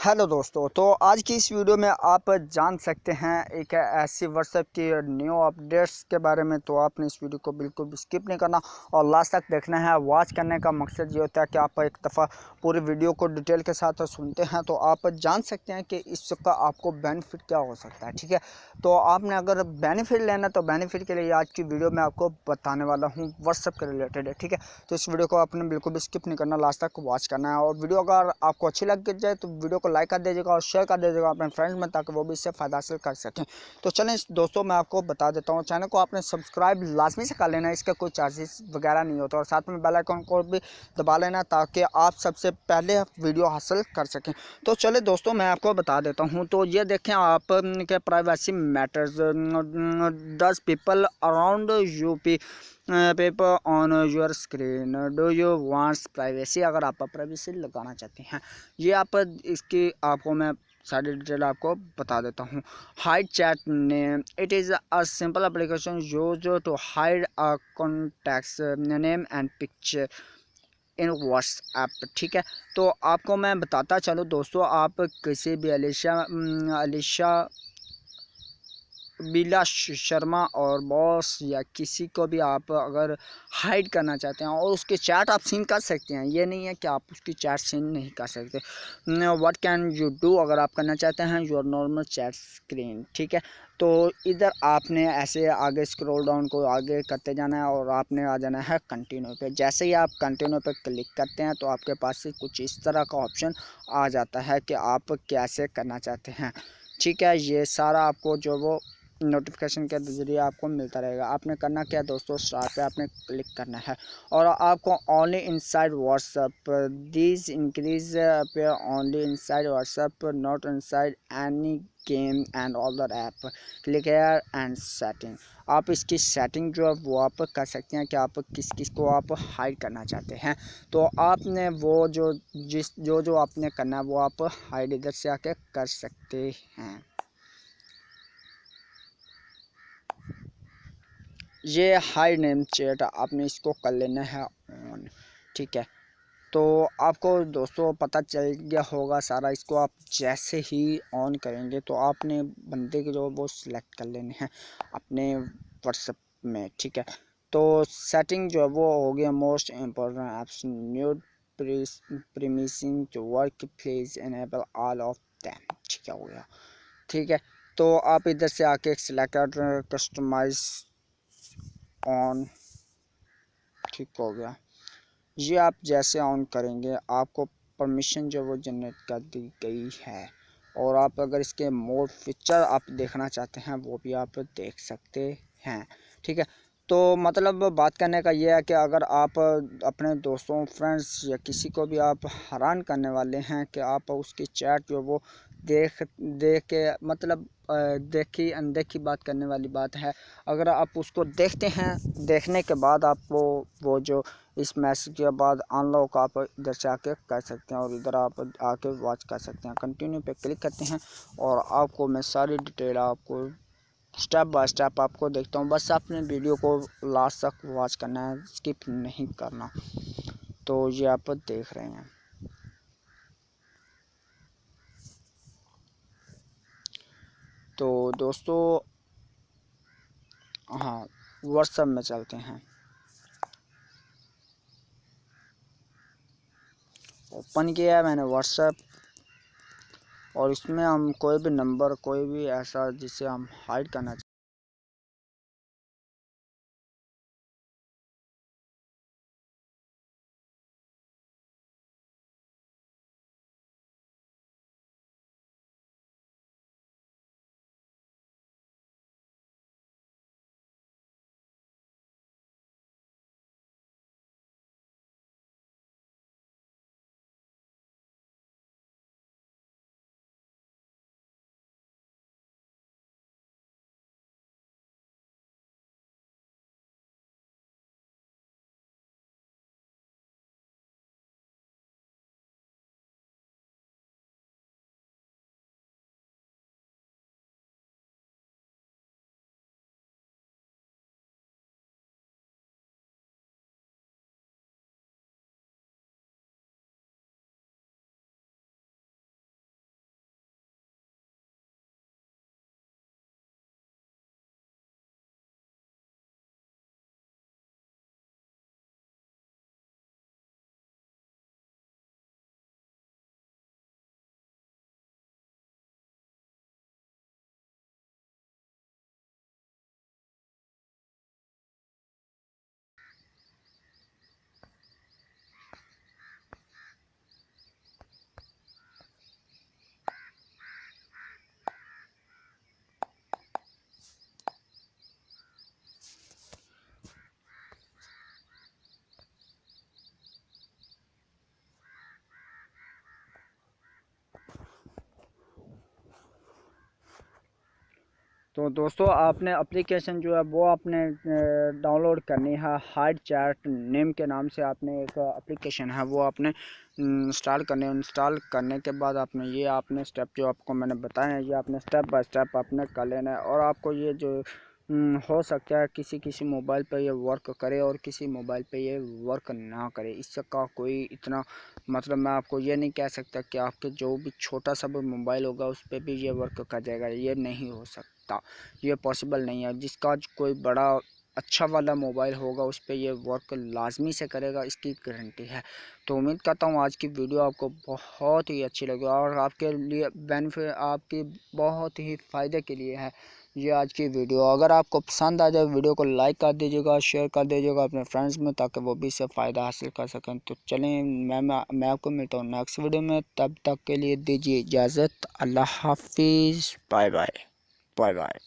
Hello दोस्तों, तो आज की इस वीडियो में आप जान सकते हैं एक ऐसी व्हाट्सएप की न्यू अपडेट्स के बारे में। तो आपने इस वीडियो को बिल्कुल भी स्किप नहीं करना और लास्ट तक देखना है। वॉच करने का मकसद ये होता है कि आप एक दफ़ा पूरी वीडियो को डिटेल के साथ सुनते हैं तो आप जान सकते हैं कि इसका आपको बेनिफिट क्या हो सकता है। ठीक है, तो आपने अगर बेनिफिट लेना तो बेनिफिट के लिए आज की वीडियो में आपको बताने वाला हूँ, व्हाट्सएप के रिलेटेड है। ठीक है, तो इस वीडियो को आपने बिल्कुल भी स्किप नहीं करना, लास्ट तक वॉच करना है। और वीडियो अगर आपको अच्छी लग जाए तो वीडियो को लाइक कर दीजिएगा और शेयर कर दीजिएगा अपने फ्रेंड्स में, ताकि वो भी इससे फ़ायदा हासिल कर सकें। तो चलें दोस्तों, मैं आपको बता देता हूँ, चैनल को आपने सब्सक्राइब लाजमी से कर लेना है, इसका कोई चार्जेस वगैरह नहीं होता। और साथ में बेल आइकन को भी दबा लेना ताकि आप सबसे पहले वीडियो हासिल कर सकें। तो चले दोस्तों, मैं आपको बता देता हूँ। तो ये देखें आप के privacy matters, 10 people around UP paper on your screen, do you wants privacy. अगर आप प्राइवेसी लगाना चाहते हैं, ये आप इसकी आपको मैं सारी डिटेल आपको बता देता हूँ। Hide chat name, it is a simple application use to hide a contacts name and picture in WhatsApp. ठीक है, तो आपको मैं बताता चलूँ दोस्तों, आप किसी भी अलीशा बिला शर्मा और बॉस या किसी को भी आप अगर हाइड करना चाहते हैं और उसके चैट आप सीन कर सकते हैं, ये नहीं है कि आप उसकी चैट सीन नहीं कर सकते। व्हाट कैन यू डू, अगर आप करना चाहते हैं योर नॉर्मल चैट स्क्रीन। ठीक है, तो इधर आपने ऐसे आगे स्क्रॉल डाउन को आगे करते जाना है और आपने आ जाना है कंटिन्यू पे। जैसे ही आप कंटिन्यू पे क्लिक करते हैं तो आपके पास से कुछ इस तरह का ऑप्शन आ जाता है कि आप कैसे करना चाहते हैं। ठीक है, ये सारा आपको जो वो नोटिफिकेशन के जरिए आपको मिलता रहेगा। आपने करना क्या दोस्तों, स्टार्ट पे आपने क्लिक करना है और आपको only inside WhatsApp this increase पे only inside WhatsApp, not inside any game and other app, click here and setting. आप इसकी सेटिंग जो है वो आप कर सकते हैं कि आप किस किस को आप हाइड करना चाहते हैं। तो आपने वो जो आपने करना है वो आप हाइड इधर से आके कर सकते हैं। ये हाई नेम चैट आपने इसको कर लेना है ऑन। ठीक है, तो आपको दोस्तों पता चल गया होगा सारा। इसको आप जैसे ही ऑन करेंगे तो आपने बंदे के जो वो सिलेक्ट कर लेने हैं अपने व्हाट्सएप में। ठीक है, तो सेटिंग जो है वो हो गया most important apps need permissions to work please enable all of them. ठीक है, हो गया। ठीक है, तो आप इधर से आके सिलेक्ट कस्टमाइज ऑन, ठीक हो गया। ये आप जैसे ऑन करेंगे आपको परमिशन जो वो जनरेट कर दी गई है। और आप अगर इसके मोर फीचर आप देखना चाहते हैं वो भी आप देख सकते हैं। ठीक है, तो मतलब बात करने का ये है कि अगर आप अपने दोस्तों फ्रेंड्स या किसी को भी आप हैरान करने वाले हैं कि आप उसकी चैट जो वो देख देख के मतलब देखी अनदेखी बात करने वाली बात है। अगर आप उसको देखते हैं, देखने के बाद आप वो जो इस मैसेज के बाद अनलॉक आप इधर से आके कर सकते हैं और इधर आप आके वॉच कर सकते हैं। कंटिन्यू पे क्लिक करते हैं और आपको मैं सारी डिटेल आपको स्टेप बाय स्टेप आपको देखता हूँ। बस आपने वीडियो को लास्ट तक वॉच करना है, स्किप नहीं करना। तो ये आप देख रहे हैं। तो दोस्तों हाँ, व्हाट्सएप में चलते हैं। ओपन किया है मैंने व्हाट्सएप और इसमें हम कोई भी नंबर, कोई भी ऐसा जिसे हम हाइड करना तो दोस्तों आपने एप्लीकेशन जो है वो आपने डाउनलोड करनी है। हाइड चैट नेम के नाम से आपने एक एप्लीकेशन है वो आपने इंस्टॉल करने है। इंस्टॉल करने के बाद आपने स्टेप जो आपको मैंने बताए हैं ये आपने स्टेप बाय स्टेप आपने कर लेना है। और आपको ये जो हो सकता है किसी मोबाइल पे ये वर्क करे और किसी मोबाइल पे ये वर्क ना करे। इसका कोई इतना मतलब मैं आपको ये नहीं कह सकता कि आपके जो भी छोटा सा भी मोबाइल होगा उस पर भी ये वर्क कर जाएगा, ये नहीं हो सकता, ये पॉसिबल नहीं है। जिसका कोई बड़ा अच्छा वाला मोबाइल होगा उस पर ये वर्क लाजमी से करेगा, इसकी गारंटी है। तो उम्मीद करता हूँ आज की वीडियो आपको बहुत ही अच्छी लगी और आपके लिए बेनिफिट, आपकी बहुत ही फ़ायदे के लिए है ये आज की वीडियो। अगर आपको पसंद आ जाए वीडियो को लाइक कर दीजिएगा, शेयर कर दीजिएगा अपने फ्रेंड्स में, ताकि वो भी इससे फ़ायदा हासिल कर सकें। तो चलें, मैं आपको मिलता हूँ नेक्स्ट वीडियो में, तब तक के लिए दीजिए इजाज़त। अल्लाह हाफिज़, बाय बाय, बाय बाय।